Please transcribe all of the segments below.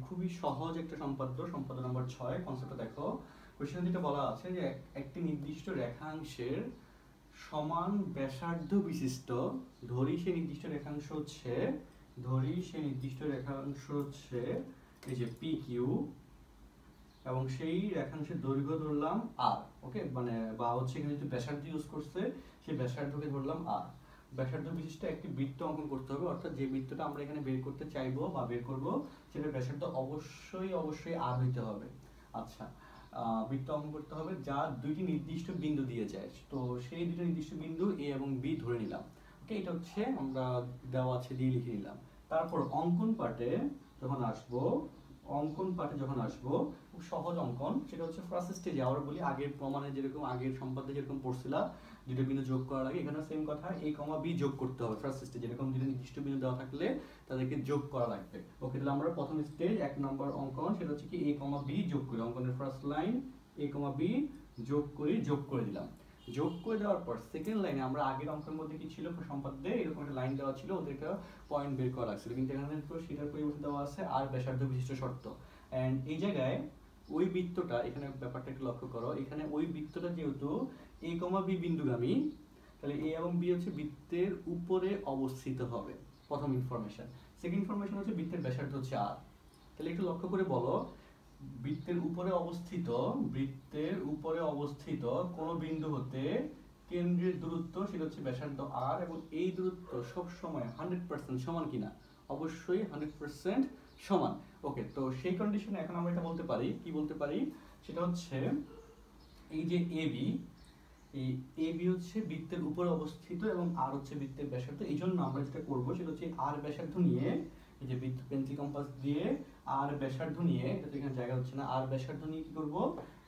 খুবই সহজ একটা সম্পাদ্য নম্বর 6 কনসেপ্টটা দেখো। কোশ্চেন যেটা বলা আছে যে একটি নির্দিষ্ট রেখাংশের সমান ব্যাসার্ধ বিশিষ্ট, ধরি সেই নির্দিষ্ট রেখাংশ হচ্ছে এই যে পি কিউ, এবং সেই রেখাংশের দৈর্ঘ্য ধরলাম আর, ওকে, মানে বা হচ্ছে এখানে যদি ব্যাসার্ধ ইউজ করছে সেই ব্যাসার্ধকে ধরলাম আর। ব্যাসার্ধ বিশিষ্ট একটি বৃত্ত অঙ্কন করতে হবে, অর্থাৎ যে বৃত্তটা আমরা এখানে বের করতে চাইবো বা বের করব সেটা ব্যাসার্ধ অবশ্যই আর হইতে হবে। আচ্ছা, বৃত্ত অঙ্কন করতে হবে যা দুইটি নির্দিষ্ট বিন্দু দিয়ে যায়। তো সেই দুটো নির্দিষ্ট বিন্দু এ এবং বি ধরে নিলাম, ওকে, এটা হচ্ছে আমরা দেওয়া আছে দিয়ে লিখে নিলাম। তারপর অঙ্কন পার্টে যখন আসবো খুব সহজ অঙ্কন, সেটা হচ্ছে ফার্স্ট স্টেজে আমরা বলি আগের প্রমাণে যেরকম আগের সম্পাদ্যে যেরকম পড়ছিলা দুটো বিন্দু যোগ করার আগে, এখানে সেম কথা a, b যোগ করতে হবে ফার্স্ট স্টেজে, যেরকম দুটো নির্দিষ্ট বিন্দু দেওয়া থাকলে তাদেরকে যোগ করা লাগবে। ওকে, তাহলে আমরা প্রথম স্টেজ 1 নম্বর অঙ্কন সেটা হচ্ছে কি a, b যোগ করি। অঙ্কনের ফার্স্ট লাইন a, b যোগ করে দিলাম। যোগ করে দেওয়ার পর সেকেন্ড লাইনে আমরা আগের অঙ্কের মধ্যে কি ছিল সম্পাদ্যে এরকম একটা লাইন দেওয়া ছিল, ওদের একটা পয়েন্ট বের করা লাগছিল, কিন্তু এখানে সেটার পরিবর্তে দেওয়া আছে আর ব্যাসার্ধ বিশিষ্ট শর্ত। এন্ড এই জায়গায় ওই বৃত্তটা, এখানে ব্যাপারটা একটু লক্ষ্য করো, এখানে ওই বৃত্তটা যেহেতু a, b বিন্দুগামী, তাহলে a এবং b হচ্ছে বৃত্তের উপরে অবস্থিত হবে, প্রথম ইনফরমেশন। সেকেন্ড ইনফরমেশন হচ্ছে বৃত্তের ব্যাসার্ধ হচ্ছে r। তাহলে একটু লক্ষ্য করে বলো, বৃত্তের উপরে অবস্থিত কোন বিন্দু হতে কেন্দ্রের দূরত্ব সেটা হচ্ছে ব্যাসার্ধ r, এবং এই দূরত্ব সব সময় 100% সমান কিনা, অবশ্যই 100% সমান। ওকে, তো সেই কন্ডিশনে এখন আমরা এটা বলতে পারি সেটা হচ্ছে এই যে এই AB হচ্ছে বৃত্তের উপরে অবস্থিত এবং r হচ্ছে বৃত্তের ব্যাসার্ধ। এই জন্য আমরা যেটা করব সেটা হচ্ছে r ব্যাসার্ধ নিয়ে, এই যে বৃত্ত পেন্সিল কম্পাস দিয়ে r ব্যাসার্ধ নিয়ে, এটা তো এখানে জায়গা হচ্ছে না, r ব্যাসার্ধ নিয়ে কি করব,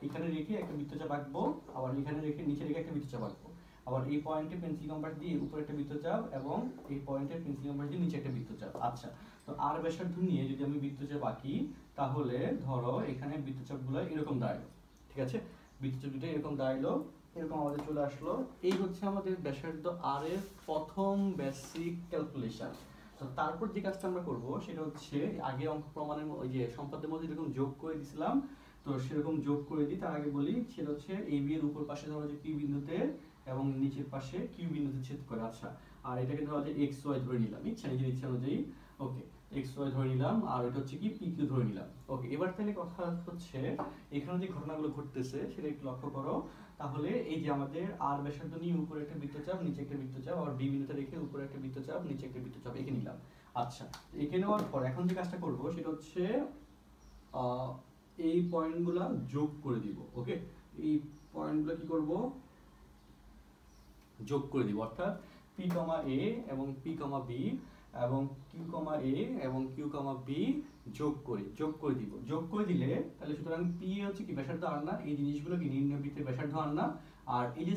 এখানে রেখে একটা বৃত্তচাপ আঁকবো, আবার এখানে রেখে নিচে রেখে একটা বৃত্তচাপ আঁকবো, আবার এই পয়েন্টে পেন্সিল কম্পাস দিয়ে উপরে একটা বৃত্তচাপ এবং এই পয়েন্টে পেন্সিল কম্পাস দিয়ে নিচে একটা বৃত্তচাপ। আচ্ছা, তো r ব্যাসার্ধ নিয়ে যদি আমি বৃত্তচাপ আঁকি তাহলে ধরো এখানে বৃত্তচাপগুলো এরকম দাঁড়ালো, ঠিক আছে, বৃত্তচাপ দুটো এরকম দাঁড়ালো, এরকম আমাদের চলে আসলো। এই হচ্ছে আমাদের ব্যাসার্ধ r এর প্রথম বেসিক ক্যালকুলেশন। তো তারপর যে কাজটা আমরা করব সেটা হচ্ছে আগে অঙ্ক প্রমাণের ওই যে সম্পাদ্যের মধ্যে যেরকম যোগ করে দিছিলাম, তো সেরকম যোগ করে দিই। তার আগে বলি সেটা হচ্ছে AB এর উপর পাশে ধরো যে P বিন্দুতে এবং নিচের পাশে Q বিন্দুতে ছেদ করে। আচ্ছা, আর এটাকে ধরো যে XY ধরে নিলাম, নিজের ইচ্ছা অনুযায়ী। ওকে, XY ধরে নিলাম, আর এটা হচ্ছে কি PQ ধরে নিলাম। ওকে, এবার তাহলে কথা হচ্ছে এখানে যে ঘটনাগুলো ঘটতেছে সেটা একটু লক্ষ্য করো। তাহলে এই যে আমাদের r ব্যাসার্ধ নিয়ে উপরে একটা বৃত্তচাপ নিচে একটা বৃত্তচাপ, আর b বিন্দুতে রেখে উপরে একটা বৃত্তচাপ নিচে একটা বৃত্তচাপ এঁকে নিলাম। আচ্ছা, এঁকে নেওয়ার পর এখন যে কাজটা করব সেটা হচ্ছে এই পয়েন্টগুলো যোগ করে দিব। ওকে, এই পয়েন্টগুলো কি করব, যোগ করে দিব, অর্থাৎ p, a এবং p, b এবং q, a এবং q, b যোগ করে দিব। যোগ করে দিলে তাহলে সুতরাং p হচ্ছে কি ব্যাসার্ধ r না, এই জিনিসগুলো কি নির্ণয় বৃত্তের ব্যাসার্ধ r না, আর এই যে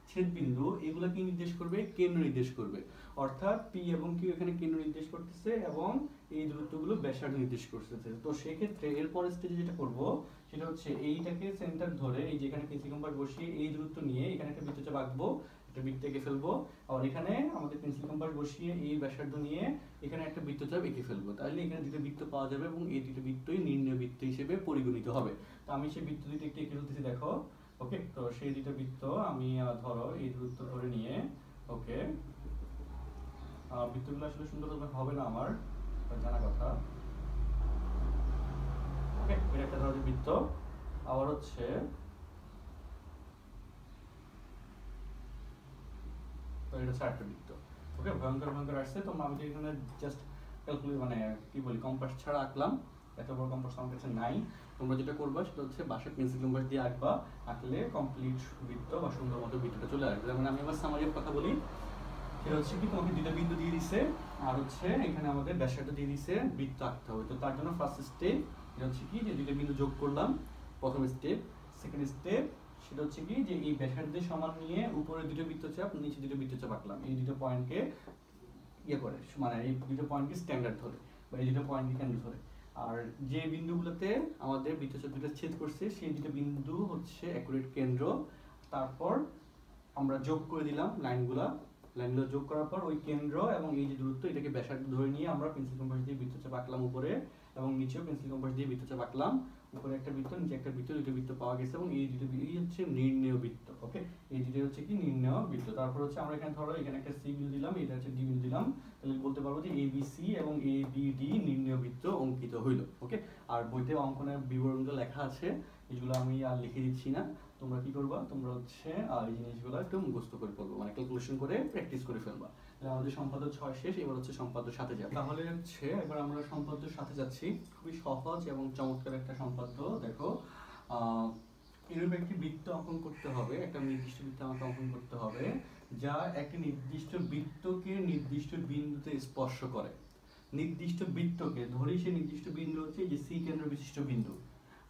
ছেদ বিন্দু এগুলো কি নির্দেশ করবে, কেন্দ্র নির্দেশ করবে, অর্থাৎ p এবং q এখানে কেন্দ্র নির্দেশ করতেছে এবং এই দূরত্বগুলো ব্যাসার্ধ নির্দেশ করতেছে। তো সেই ক্ষেত্রে এরপর স্টেজে যেটা করব সেটা হচ্ছে এইটাকে সেন্টার ধরে এই যে এখানে পেন্সিল কম্পাস বসিয়ে এই দূরত্ব নিয়ে এখানে একটা বৃত্তচাপ আঁকবো, একটা বৃত্ত এঁকে ফেলবো, আর এখানে আমাদের পেন্সিল কম্পাস বসিয়ে এই ব্যাসার্ধ নিয়ে এখানে একটা বৃত্তচাপ এঁকে ফেলবো। তাহলে এখানে দুটো বৃত্ত পাওয়া যাবে এবং এই দুটো বৃত্তই নির্ণয় বৃত্ত হিসেবে পরিগণিত হবে। তো আমি সেই বৃত্ত দুটো একটু এঁকে ফেলতেছি, দেখো। ওকে, তো সেই দুটো বৃত্ত আমি ধরো এই দূরত্ব ধরে নিয়ে, ওকে, বৃত্তগুলো আসলে সুন্দর হবে না আমার জানা কথা। ওকে, এটা একটা ধরো বৃত্ত, আবার হচ্ছে তো এটা হচ্ছে আরেকটা বৃত্ত। ওকে, ভয়ঙ্কর আসছে, তো আমি এখানে জাস্ট ক্যালকুলেট মানে কি বলি কম্পাস ছাড়া আঁকলাম, এত বড় কম্পাস আমার কাছে নাই। তোমরা যেটা করবা সেটা হচ্ছে বাসায় পেন্সিল কম্পাস দিয়ে আঁকবা, আঁকলে কমপ্লিট বৃত্ত বা সুন্দর মতো বৃত্তটা চলে আসবে। যেমন আমি আবার সামারির কথা বলি, সেটা হচ্ছে কি তোমাকে দুটো বিন্দু দিয়ে দিছে আর হচ্ছে এখানে আমাদের ব্যাসার্ধ দিয়ে দিছে, বৃত্ত আঁকতে হবে। তো তার জন্য ফার্স্ট স্টেপ এটা হচ্ছে কি যে দুটো বিন্দু যোগ করলাম, প্রথম স্টেপ। সেকেন্ড স্টেপ সেটা হচ্ছে কি যে এই ব্যাসার্ধের সমান নিয়ে উপরে দুটো বৃত্তচাপ নিচে দুটো বৃত্তচাপ আঁকলাম, এই দুটো পয়েন্টকে করে মানে এই দুটো পয়েন্টকে স্ট্যান্ডার্ড ধরে বা এই দুটো পয়েন্টকে কেন্দ্র ধরে। আর যে বিন্দুগুলোতে আমাদের বৃত্তচাপ দুটো ছেদ করছে সেই দুটো বিন্দু হচ্ছে অ্যাকুরেট কেন্দ্র। তারপর আমরা যোগ করে দিলাম লাইনগুলো যোগ করার পর ওই কেন্দ্র এবং এই যে দূরত্ব এটাকে ব্যাসার্ধ ধরে নিয়ে আমরা পেন্সিল কম্পাস দিয়ে বৃত্তচাপ আঁকলাম উপরে, এবং নিচেও পেন্সিল কম্পাস দিয়ে বৃত্তচাপ আঁকলাম, উপরে একটা বৃত্ত নিচে একটা বৃত্ত, দুটো বৃত্ত পাওয়া গেছে এবং এই দুটো এই হচ্ছে নির্ণেয় বৃত্ত। ওকে, এই দুটো হচ্ছে কি নির্ণেয় বৃত্ত। তারপর হচ্ছে আমরা এখানে ধরো এখানে একটা সি বিন্দু দিলাম, এটা হচ্ছে ডি বিন্দু দিলাম, তাহলে বলতে পারবো যে এবিসি এবং এবিডি নির্ণেয় বৃত্ত অঙ্কিত হইল। ওকে, আর বইতে অঙ্কনের বিবরণগুলো লেখা আছে, এগুলো আমি আর লিখে দিচ্ছি না। তোমরা কি করবা, তোমরা হচ্ছে এই জিনিসগুলো একটু মুখস্থ করে ফেলবো, মানে ক্যালকুলেশন করে প্র্যাকটিস করে ফেলবা। আমাদের সম্পাদ্য 6 শেষ, এবার হচ্ছে সম্পাদ্য 7 যাব। তাহলে হচ্ছে এবার আমরা সম্পাদ্য 7 যাচ্ছি। খুবই সহজ এবং চমৎকার একটা সম্পাদ্য। দেখো, এরূপ একটি বৃত্ত অঙ্কন করতে হবে, একটা নির্দিষ্ট বৃত্ত আমাকে অঙ্কন করতে হবে যা একটি নির্দিষ্ট বৃত্তকে নির্দিষ্ট বিন্দুতে স্পর্শ করে। নির্দিষ্ট বৃত্তকে ধরি, সেই নির্দিষ্ট বিন্দু হচ্ছে যে সি কেন্দ্র বিশিষ্ট বিন্দু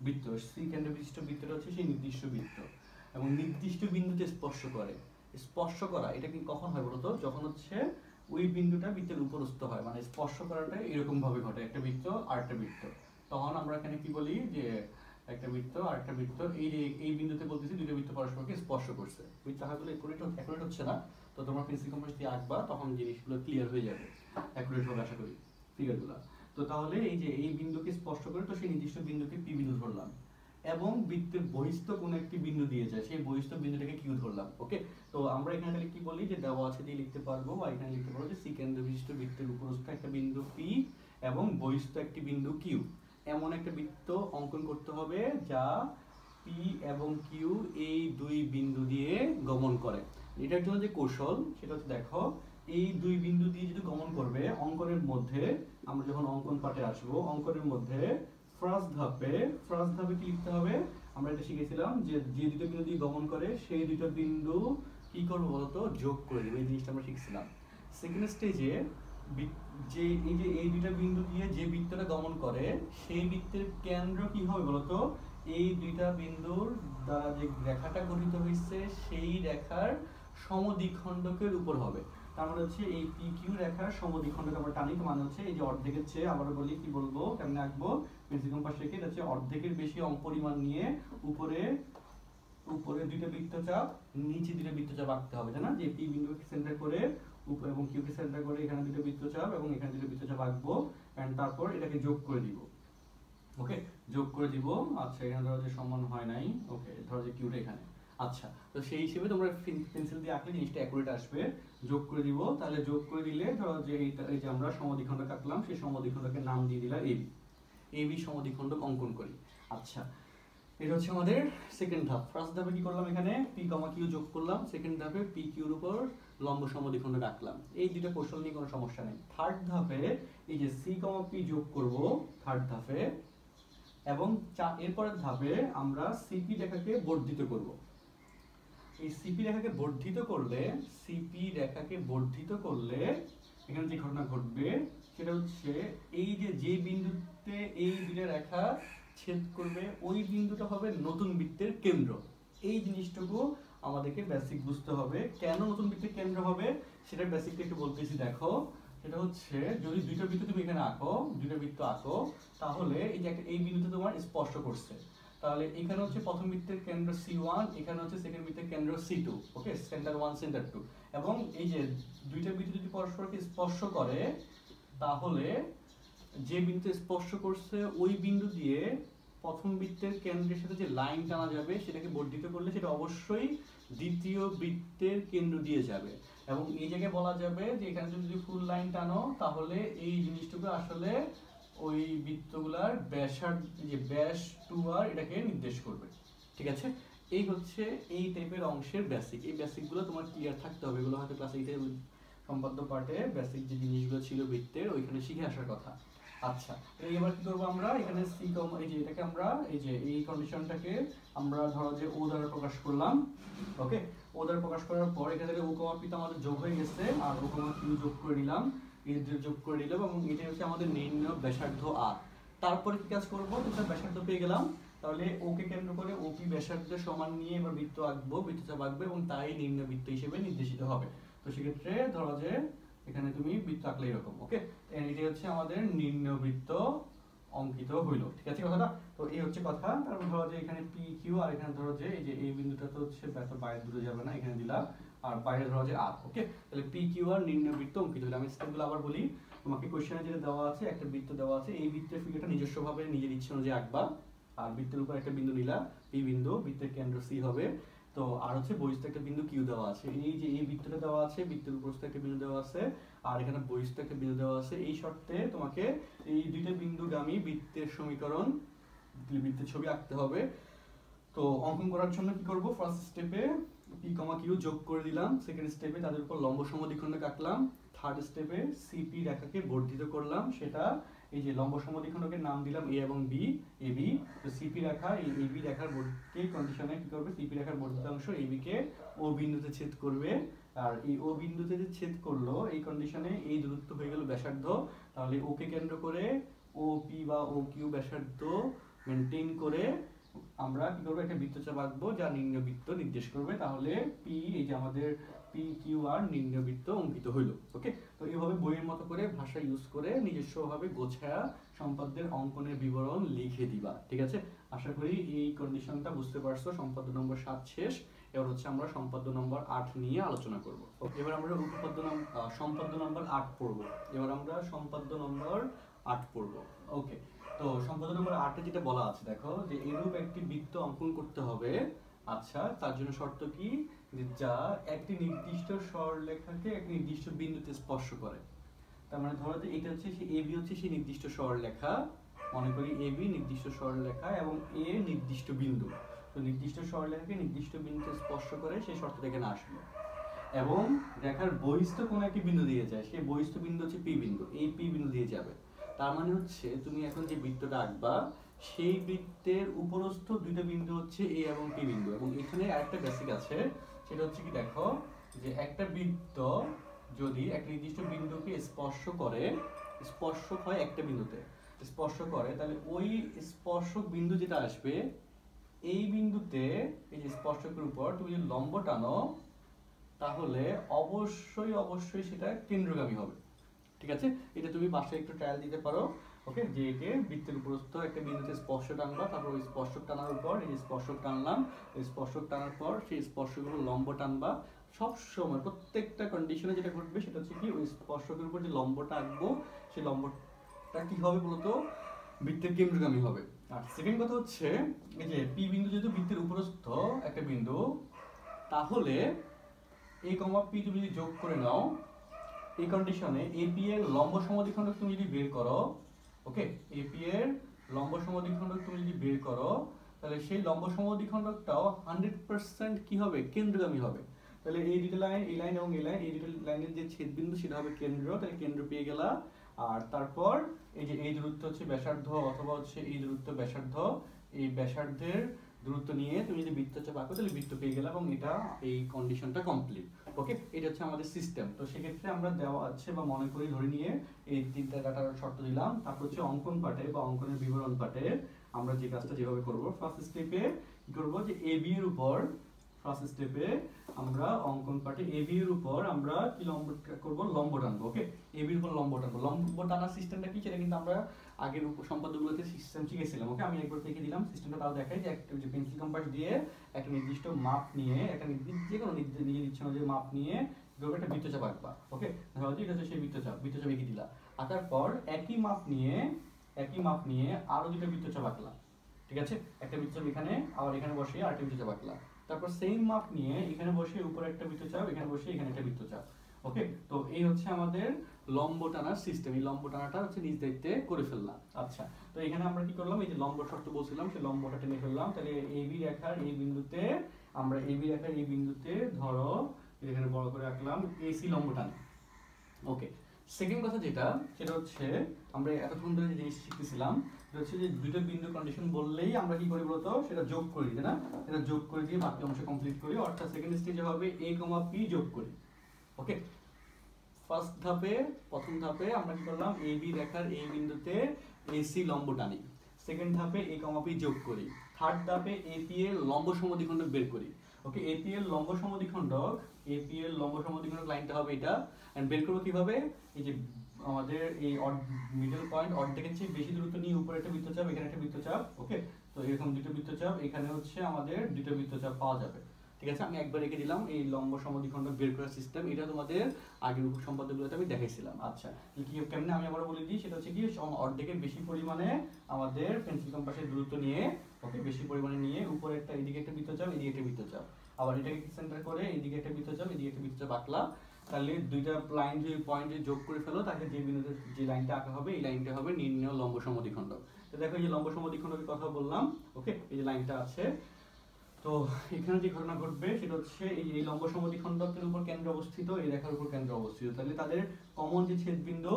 বৃত্ত, সি কেন্দ্র বিশিষ্ট বৃত্তটা হচ্ছে সেই নির্দিষ্ট বৃত্ত এবং নির্দিষ্ট বিন্দুতে স্পর্শ করে। স্পর্শ করা এটা কি কখন হয় বলতো, যখন হচ্ছে ওই বিন্দুটা বৃত্তের উপরস্থ হয়, মানে স্পর্শ করাটা এরকম ভাবে ঘটে, একটা বৃত্ত আর একটা বৃত্ত। তখন আমরা এখানে কি বলি যে একটা বৃত্ত আর একটা বৃত্ত, এই যে এই বিন্দুতে বলতেছি দুটো বৃত্ত পরস্পরকে স্পর্শ করছে। বৃত্ত আঁকাগুলো অ্যাকুরেট হচ্ছে না, তো তোমরা পেন্সিল কম্পাস দিয়ে আঁকবা, তখন জিনিসগুলো ক্লিয়ার হয়ে যাবে, অ্যাকুরেট হবে আশা করি ফিগারগুলো। তো তাহলে এই যে এই বিন্দুকে স্পর্শ করে, তো সেই নির্দিষ্ট বিন্দুকে পি বিন্দু ধরলাম এবং বৃত্তের বহিস্থ কোনো একটি বিন্দু দিয়ে যায়, সেই বহিস্থ বিন্দুটাকে কিউ ধরলাম। ওকে, তো আমরা এখানে তাহলে কি বলি যে দেওয়া আছে দিয়ে লিখতে পারবো, বা এখানে লিখতে পারবো যে সি কেন্দ্র বিশিষ্ট বৃত্তের উপরস্থ একটা বিন্দু পি এবং বহিস্থ একটি বিন্দু কিউ, এমন একটা বৃত্ত অঙ্কন করতে হবে যা পি এবং কিউ এই দুই বিন্দু দিয়ে গমন করে। এটার জন্য যে কৌশল সেটা হচ্ছে, দেখো এই দুই বিন্দু দিয়ে যদি গমন করবে, অঙ্কনের মধ্যে আমরা যখন অঙ্কন পাঠে আসবো, অঙ্কনের মধ্যে ফার্স্ট ধাপে কি লিখতে হবে, আমরা এটা শিখেছিলাম যে যে দুটো বিন্দু দিয়ে গমন করে সেই দুটো বিন্দু কি করবো বলতো, যোগ করে দেবো। এই জিনিসটা আমরা শিখছিলাম। সেকেন্ড স্টেজে যে এই দুটো বিন্দু দিয়ে যে বৃত্তটা গমন করে সেই বৃত্তের কেন্দ্র কি হবে বলতো, এই দুইটা বিন্দুর দ্বারা যে রেখাটা গঠিত হয়েছে সেই রেখার সমদ্বিখণ্ডকের উপর হবে। তার মানে হচ্ছে এই পি কিউ রেখার সমদ্বিখণ্ডক আমরা টানি, মানে হচ্ছে এই যে অর্ধেকের চেয়ে, আবারও বলি কি বলবো কেমনে আঁকবো, পেন্সিল কম্পাস রেখে এটা হচ্ছে অর্ধেকের বেশি পরিমাণ নিয়ে উপরে দুইটা বৃত্তচাপ, নিচে দুইটা বৃত্তচাপ আঁকতে হবে, জানা যে পি বিন্দুকে সেন্টার করে এবং কিউ কে সেন্টার করে এখানে দুটো বৃত্তচাপ এবং এখানে দুটো বৃত্তচাপ আঁকবো, এন্ড তারপর এটাকে যোগ করে দিব। ওকে, যোগ করে দিব। আচ্ছা, এখানে ধরো যে সমান হয় নাই, ওকে ধরো যে কিউটা এখানে। আচ্ছা, তো সেই হিসেবে তোমরা পেন্সিল দিয়ে আঁকলে জিনিসটা অ্যাকুরেট আসবে। যোগ করে দিব, তাহলে যোগ করে দিলে ধরো যে এই যে আমরা সমদ্বিখণ্ডক আঁকলাম, সেই সমদ্বিখণ্ডকের নাম দিয়ে দিলাম এবি। এবি সমদ্বিখণ্ডক অঙ্কন করি। আচ্ছা, এটা হচ্ছে আমাদের সেকেন্ড ধাপ। ফার্স্ট ধাপে কি করলাম, এখানে পি কমা কিউ যোগ করলাম, সেকেন্ড ধাপে পি কিউর উপর লম্ব সমদ্বিখণ্ডক আঁকলাম। এই দুটো কৌশল নিয়ে কোনো সমস্যা নেই। থার্ড ধাপে এই যে সি কমা পি যোগ করব থার্ড ধাপে, এবং এরপরের ধাপে আমরা সিপি রেখাকে বর্ধিত করব। এই সিপি রেখাকে বর্ধিত করলে এখানে যে ঘটনা ঘটবে সেটা হচ্ছে এই যে বিন্দুতে এই দুইটা রেখা ছেদ করবে, ওই বিন্দুটা হবে নতুন বৃত্তের কেন্দ্র। এই জিনিসটুকু আমাদেরকে বেসিক বুঝতে হবে। কেন নতুন বৃত্তের কেন্দ্র হবে সেটা বেসিকটা একটু বলতেছি। দেখো, সেটা হচ্ছে যদি দুইটা বৃত্ত তুমি এখানে দুইটা বৃত্ত আঁকো, তাহলে এই যে এই বিন্দুতে তোমার স্পর্শ করছে, তাহলে এখানে হচ্ছে প্রথম বৃত্তের কেন্দ্র C1, এখানে হচ্ছে সেকেন্ড বৃত্তের কেন্দ্র C2। ওকে, সেন্টার 1 সেন্টার 2, এবং এই যে দুইটা বৃত্ত যদি পরস্পরকে স্পর্শ করে, তাহলে যে বিন্দুতে স্পর্শ করছে ওই বিন্দু দিয়ে প্রথম বৃত্তের কেন্দ্রের সাথে যে লাইন টানা যাবে সেটাকে বর্ধিত করলে সেটা অবশ্যই দ্বিতীয় বৃত্তের কেন্দ্র দিয়ে যাবে। এবং এই জায়গায় বলা যাবে যে এখানে যদি ফুল লাইন টানো, তাহলে এই জিনিসটুকু আসলে ওই বৃত্তগুলার ব্যাসার্ধ, যে ব্যাস 2r, এটাকে নির্দেশ করবে। ঠিক আছে, এই হচ্ছে এই টাইপের অংশের বেসিক। এই বেসিকগুলো তোমার ক্লিয়ার থাকতে হবে। এগুলো হয়তো ক্লাস 8 এর সম্পাদ্য পাঠে বেসিক যে জিনিসগুলো ছিল বৃত্তের, ওইখানে শিখে আসার কথা। আচ্ছা, এবার কি করবো আমরা, এখানে সি কম, এই যে এটাকে আমরা এই যে এই কন্ডিশনটাকে আমরা ধরো যে ও দ্বারা প্রকাশ করলাম। ওকে, ও দ্বারা প্রকাশ করার পর এখানে ও কমা পি তো আমাদের যোগ হয়ে গেছে, আর ও কমা কিউ যোগ করে নিলাম, যোগ করে নিলাম, এবং এটা হচ্ছে আমাদের নির্ণয় ব্যাসার্ধ আর। তারপরে কি কাজ করবো, ব্যাসার্ধ পেয়ে গেলাম, তাহলে ওকে কেন্দ্র করে ওপি ব্যাসার্ধের সমান নিয়ে এবার বৃত্ত আঁকবো, বৃত্তচাপ আঁকবো, এবং তাই নির্ণয় বৃত্ত হিসেবে নির্দেশিত হবে। তো সেক্ষেত্রে ধরো যে এখানে তুমি বৃত্ত আঁকলে এরকম। ওকে, এটি হচ্ছে আমাদের নির্ণয় বৃত্ত অঙ্কিত হইল। ঠিক আছে কথাটা? তো এই হচ্ছে কথা। তারপর ধরো যে এখানে পি কিউ, আর এখানে ধরো যে এই যে এই বিন্দুটা তো হচ্ছে বাইরে দূরে যাবে না, এখানে দিলাম, আর বাইরে ধরো যে আর। ওকে, তাহলে পি কিউ আর নির্ণয় বৃত্ত অঙ্কিত হইল। আমি স্টেপগুলো আবার বলি। তোমাকে কোশ্চেনে যেটা দেওয়া আছে, একটা বৃত্ত দেওয়া আছে, এই বৃত্তের ফিগারটা নিজস্বভাবে নিজের ইচ্ছে অনুযায়ী আঁকবা। আর বৃত্তের উপর একটা বিন্দু নিলা, পি বিন্দু, বৃত্তের কেন্দ্র সি হবে। তো আর হচ্ছে বহিস্থ একটা বিন্দু কিউ দেওয়া আছে। এই যে এই বৃত্তটা দেওয়া আছে, বৃত্তের উপরস্থ একটা বিন্দু দেওয়া আছে, আর এখানে বহিস্থ একটা বিন্দু দেওয়া আছে। এই শর্তে তোমাকে এই দুইটা বিন্দুগামী বৃত্তের সমীকরণ, বৃত্তের ছবি আঁকতে হবে। তো অঙ্কন করার জন্য কি করব, ফার্স্ট স্টেপে পি কমা কিউ যোগ করে দিলাম, সেকেন্ড স্টেপে তাদের উপর লম্ব সমদ্বিখণ্ডক আঁকলাম, থার্ড স্টেপে সিপি রেখাকে বর্ধিত করলাম, সেটা এই যে লম্ব সমদ্বিখণ্ডকের নাম দিলাম এ এবং বি, এ বি। তো সিপি রেখা, এই এ বি রেখার কন্ডিশনে কি করবে, সিপি রেখার বর্ধিত অংশ এ বি কে ও বিন্দুতে ছেদ করবে। আর এই ও বিন্দুতে যে ছেদ করলো, এই কন্ডিশনে এই দূরত্ব হয়ে গেল ব্যাসার্ধ। তাহলে ওকে কেন্দ্র করে ও পি বা ও কিউ ব্যাসার্ধ মেনটেন করে আমরা কি করবো, একটা বৃত্তচাপ আঁকবো যা নিম্ন বৃত্ত নির্দেশ করবে। তাহলে পি, এই যে আমাদের পি কিউ আর নিম্ন বৃত্ত অঙ্কিত হইলো। ওকে, তো এইভাবে বইয়ের মতো করে ভাষা ইউজ করে নিজস্বভাবে গোছায়া সম্পাদ্যের অঙ্কনের বিবরণ লিখে দিবা। ঠিক আছে, আশা করি এই কন্ডিশনটা বুঝতে পারছো। সম্পাদ্য নম্বর 7 শেষ। এবার হচ্ছে আমরা সম্পাদ্য নম্বর 8 নিয়ে আলোচনা করব। এবার আমরা সম্পাদ্য নম্বর 8 পড়বো। এবার আমরা সম্পাদ্য নম্বর 8 পড়বো। ওকে, তো সম্পাদ্য নম্বর 8 যেটা বলা আছে, দেখো যে এরূপ একটি বৃত্ত অঙ্কন করতে হবে। আচ্ছা, তার জন্য শর্ত কি, যে যা একটি নির্দিষ্ট সরলরেখাকে এক নির্দিষ্ট বিন্দুতে স্পর্শ করে। তার মানে ধরো যে এটা হচ্ছে সেই এবি, হচ্ছে সেই নির্দিষ্ট সরলরেখা। মনে করি এবি নির্দিষ্ট সরলরেখা এবং এ নির্দিষ্ট বিন্দু। তো নির্দিষ্ট সরলরেখাকে নির্দিষ্ট বিন্দুতে স্পর্শ করে, সেই শর্তটা এখানে আসবে। এবং রেখার বহিস্থ কোনো একটি বিন্দু দিয়ে যায়, সেই বহিস্থ বিন্দু হচ্ছে পি বিন্দু, এই পি বিন্দু দিয়ে যাবে। তার মানে হচ্ছে তুমি এখন যে বৃত্তটা আঁকবা, সেই বৃত্তের উপরস্থ দুইটা বিন্দু হচ্ছে এ এবং পি বিন্দু। এবং এখানে আরেকটা বেসিক আছে, সেটা হচ্ছে কি, দেখো যে একটা বৃত্ত যদি একটা নির্দিষ্ট বিন্দুকে স্পর্শ করে, স্পর্শক হয় একটা বিন্দুতে স্পর্শ করে, তাহলে ওই স্পর্শক বিন্দু যেটা আসবে, এই বিন্দুতে এই যে স্পর্শকের উপর তুমি যদি লম্ব টানো, তাহলে অবশ্যই সেটা কেন্দ্রগামী হবে। ঠিক আছে, এটা তুমি বাসায় একটু ট্রায়াল দিতে পারো। ওকে, যে একে বৃত্তের উপরস্থ একটা বিন্দুতে স্পর্শ টানবা, তারপর ওই স্পর্শক টানার উপর এই স্পর্শক টানলাম, ওই স্পর্শক টানার পর সেই স্পর্শকগুলো লম্ব টানবা। সব সময় প্রত্যেকটা কন্ডিশনে যেটা ঘটবে সেটা হচ্ছে কি, ওই স্পর্শকের উপর যে লম্বটা আঁকবো, সেই লম্বটা কি হবে বলতো, বৃত্তের কেন্দ্রগামী হবে। আর সেকেন্ড কথা হচ্ছে, এই যে পি বিন্দু যেহেতু বৃত্তের উপরস্থ একটা বিন্দু, তাহলে এই কমা পি তুমি যদি যোগ করে নাও, এই কন্ডিশনে এপি এর লম্ব সমদ্বিখণ্ডক তুমি যদি বের করো, ওকে, এপি এর লম্ব সমদ্বিখণ্ডক তুমি যদি বের করো, তাহলে সেই লম্ব সমদ্বিখণ্ডকটাও 100% কি হবে, কেন্দ্রগামী হবে। তাহলে এই দুটো লাইন, এই লাইন এবং এই লাইন, এই দুটো লাইনের যে ছেদবিন্দু সেটা হবে কেন্দ্র, তাহলে কেন্দ্র পেয়ে গেলা। আর তারপর এই যে এই দূরত্ব হচ্ছে ব্যাসার্ধ, অথবা হচ্ছে এই দূরত্ব ব্যাসার্ধ, এই ব্যাসার্ধের দূরত্ব নিয়ে তুমি যদি বৃত্তচাপ আঁকো, তাহলে বৃত্ত পেয়ে গেলাম, এবং এটা এই কন্ডিশনটা কমপ্লিট। ওকে, এটা হচ্ছে আমাদের সিস্টেম। তো সেক্ষেত্রে আমরা দেওয়া আছে বা মনে করি ধরে নিয়ে এই তিনটা ডাটার শর্ত দিলাম। তারপর হচ্ছে অঙ্কন পাঠে বা অঙ্কনের বিবরণ পাঠে আমরা যে কাজটা যেভাবে করব, ফার্স্ট স্টেপে কি করব, যে এ বি এর উপর, ফার্স্ট স্টেপে আমরা অঙ্কন পাঠে এ বি এর উপর আমরা কি লম্ব করব, লম্ব টানবো। ওকে, এ বি এর উপর লম্ব টানবো। লম্ব টানার সিস্টেমটা কি, সেটা কিন্তু আমরা আগের সম্পাদ্যগুলোতে সিস্টেম শিখেছিলাম। ওকে, আমি একবার দেখে দিলাম সিস্টেমটা, তাও দেখাই যে একটা যে পেন্সিল কম্পাস দিয়ে একটা নির্দিষ্ট মাপ নিয়ে, একটা নির্দিষ্ট যে কোনো নিজের ইচ্ছা অনুযায়ী মাপ নিয়ে একটা বৃত্তচাপ আঁকবা। ওকে, ধরো যে এটা হচ্ছে সেই বৃত্তচাপ এঁকে দিলা। আঁকার পর একই মাপ নিয়ে আরো দুটো বৃত্তচাপ আঁকলা। ঠিক আছে, একটা বৃত্তচাপ এখানে, আবার এখানে বসিয়ে আরেকটা বৃত্তচাপ আঁকলা। তারপর সেম মাপ নিয়ে এখানে বসিয়ে উপরে একটা বৃত্তচাপ, এখানে বসিয়ে এখানে একটা বৃত্তচাপ। ওকে, তো এই হচ্ছে আমাদের লম্ব টানার সিস্টেম। এই লম্ব টানাটা হচ্ছে নিজ দায়িত্বে করে ফেললাম। আচ্ছা, তো এখানে আমরা কি করলাম, এই যে লম্ব শর্ত বলছিলাম, সেই লম্বটা টেনে ফেললাম। তাহলে এবি রেখার এই বিন্দুতে আমরা ধরো এখানে বড় করে আঁকলাম এসি লম্ব টানি। ওকে, সেকেন্ড কথা যেটা, সেটা হচ্ছে আমরা এতক্ষণ ধরে যে জিনিস শিখতেছিলাম, সেটা হচ্ছে যে দুটো বিন্দু কন্ডিশন বললেই আমরা কি করি বলতো, সেটা যোগ করি, তাই না? এটা যোগ করে দিয়ে বাকি অংশ কমপ্লিট করি, অর্থাৎ সেকেন্ড স্টেজে হবে a, p যোগ করি। ওকে, প্রথম ধাপে আমরা কি করলাম, এ বি রেখার এই বিন্দুতে এসি লম্ব টানি। সেকেন্ড ধাপে a, p যোগ করি। থার্ড ধাপে এপি এর লম্ব সমদ্বিখণ্ডক বের করি। ওকে, এপি এর লম্ব সমদ্বিখণ্ডক লাইনটা হবে এটা। এন্ড বের করব কিভাবে, এই যে আমাদের এই মিডল পয়েন্ট অর্ধেকের চেয়ে বেশি দূরত্ব নিয়ে উপরে একটা বৃত্তচাপ, এখানে একটা বৃত্তচাপ। ওকে, তো এরকম দুটো বৃত্তচাপ, এখানে হচ্ছে আমাদের দুটো বৃত্তচাপ পাওয়া যাবে। ঠিক আছে, আমি একবার রেখে দিলাম এই লম্ব সমদ্বিখণ্ডক বের করার সিস্টেম, এটা তোমাদের আগের উপসম্পাদ্যগুলোতে আমি দেখাইছিলাম। আচ্ছা, কি কেমনে আমি আবার বলে দিই, সেটা হচ্ছে কি অর্ধেকের বেশি পরিমাণে আমাদের পেন্সিল কম্পাসের দূরত্ব নিয়ে, ওকে, বেশি পরিমাণে নিয়ে উপরে একটা, এদিকে একটা বৃত্তচাপ, এদিকে একটা বৃত্তচাপ, আবার এটাকে সেন্টার করে এদিকে একটা বৃত্তচাপ, এদিকে একটা বৃত্তচাপ আঁকলা। তাহলে দুইটা লাইন যদি পয়েন্ট যোগ করে ফেলো, তাহলে যে বিন্দুতে যে লাইনটা আঁকা হবে এই লাইনটা হবে নির্ণেয় লম্ব সমদ্বিখণ্ডক। তো দেখো এই যে লম্ব সমদ্বিখণ্ডকের কথা বললাম, ওকে, এই যে লাইনটা আছে। তো এখানে যে ঘটনা ঘটবে সেটা হচ্ছে এই লম্ব সমদ্বিখণ্ডকের উপর কেন্দ্র অবস্থিত, এই রেখার উপর কেন্দ্র অবস্থিত, তাহলে তাদের কমন যে ছেদবিন্দু,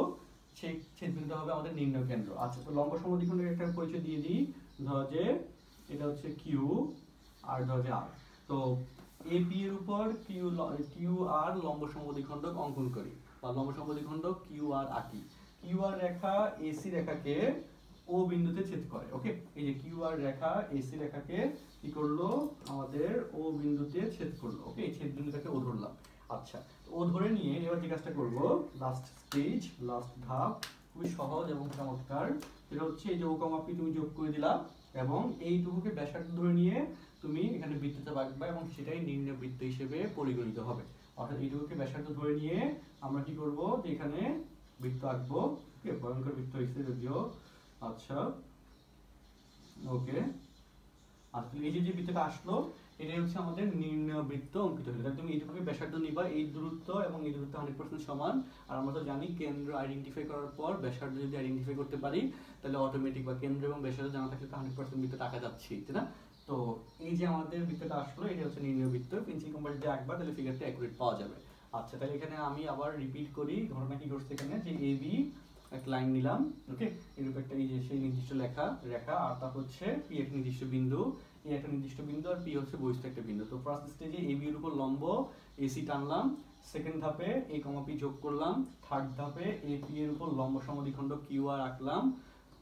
সেই ছেদবিন্দু হবে আমাদের নির্ণয় কেন্দ্র। আচ্ছা, তো লম্ব সমদ্বিখণ্ডকের একটা পরিচয় দিয়ে দিই। ধরো যে এটা হচ্ছে কিউ আর ধরো যে আর। তো এপি এর উপর কিউ আর লম্ব সমদ্বিখণ্ডক অঙ্কন করি, বা লম্ব সমদ্বিখণ্ডক কিউ আর আঁকি। কিউ আর রেখা এসি রেখাকে ও বিন্দুতে ছেদ করে, ওকে। এই যে কিউ আর রেখা এসি রেখাকে কি করলো, আমাদের ও বিন্দুতে ছেদ করলো, ওকে। এই ছেদ বিন্দুটাকে ও ধরলাম। আচ্ছা, ও ধরে নিয়ে এবার যে কাজটা করব, লাস্ট স্টেজ, লাস্ট ধাপ, খুবই সহজ এবং চমৎকার। এটা হচ্ছে এই যে ও কমা পি তুমি যোগ করে দিলা, এবং এইটুকুকে ব্যাসার্ধ ধরে নিয়ে তুমি এখানে বৃত্তচাপ আঁকবা, এবং সেটাই নির্ণয় বৃত্ত হিসেবে পরিগণিত হবে। অর্থাৎ এইটুকুকে ব্যাসার্ধ ধরে নিয়ে আমরা কি করব, যে এখানে বৃত্ত আঁকবো, ওকে। ভয়ঙ্কর বৃত্ত হিসেবে যদিও। আচ্ছা, ওকে। আর এই যে বৃত্তটা আসলো, এটাই হচ্ছে আমাদের নির্ণয় বৃত্ত অঙ্কিত হলো। তাহলে তুমি এইটুকুকে ব্যাসার্ধ নিবা, এই দূরত্ব এবং এই দূরত্ব 100% সমান। আর আমরা তো জানি কেন্দ্র আইডেন্টিফাই করার পর ব্যাসার্ধ যদি আইডেন্টিফাই করতে পারি, তাহলে অটোমেটিক, বা কেন্দ্র এবং ব্যাসার্ধ জানা থাকলে তো 100% বৃত্তটা আঁকা যাচ্ছে, তাই না? তো এই যে আমাদের বৃত্তটা আসলো, এটা হচ্ছে নির্ণয় বৃত্ত। পেন্সিল কম্পাস দিয়ে আঁকবা, তাহলে ফিগারটা অ্যাকুরেট পাওয়া যাবে। আচ্ছা, তাহলে এখানে আমি আবার রিপিট করি ঘটনা কি ঘটছে এখানে, যে এ বি একটা লাইন নিলাম, ওকে। এরূপ একটা এই যে সেই নির্দিষ্ট রেখা, আর তা হচ্ছে পি একটা নির্দিষ্ট বিন্দু, এই একটা নির্দিষ্ট বিন্দু, আর পি হচ্ছে বহিস্থ একটা বিন্দু। তো ফার্স্ট স্টেজে এ বি এর উপর লম্ব এসি টানলাম, সেকেন্ড ধাপে এ কমা পি যোগ করলাম, থার্ড ধাপে এ পি এর উপর লম্ব সমদ্বিখণ্ডক কিউ আর আঁকলাম,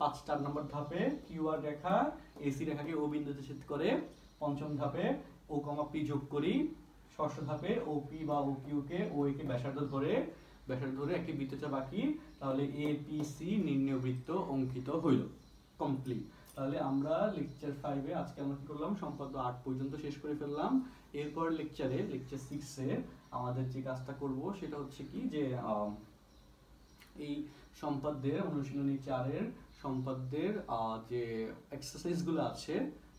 4 নম্বর ধাপে কিউ আর রেখা এসি রেখাকে ও বিন্দুতে ছেদ করে, পঞ্চম ধাপে ও কমা পি যোগ করি, ষষ্ঠ ধাপে ও পি বা ও কিউ কে ও এ কে ব্যাসার্ধ ধরে একটি বৃত্তচাপ আঁকি, তাহলে এ পি সি নির্ণয় বৃত্ত অঙ্কিত হইল, কমপ্লিট। তাহলে আমরা লেকচার 5 এ আজকে আমরা কি করলাম, সম্পাদ্য 8 পর্যন্ত শেষ করে ফেললাম। এরপর লেকচার 6 এ আমাদের যে কাজটা করব সেটা হচ্ছে কি, যে এই সম্পাদ্যের অনুশীলনী 4 এর সম্পাদ্যের যে এক্সারসাইজ গুলো আছে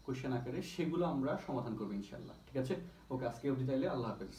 কোশ্চেন আকারে, সেগুলো আমরা সমাধান করব ইনশাআল্লাহ, ঠিক আছে। ওকে, আজকে অবধি, তাইলে আল্লাহ হাফেজ।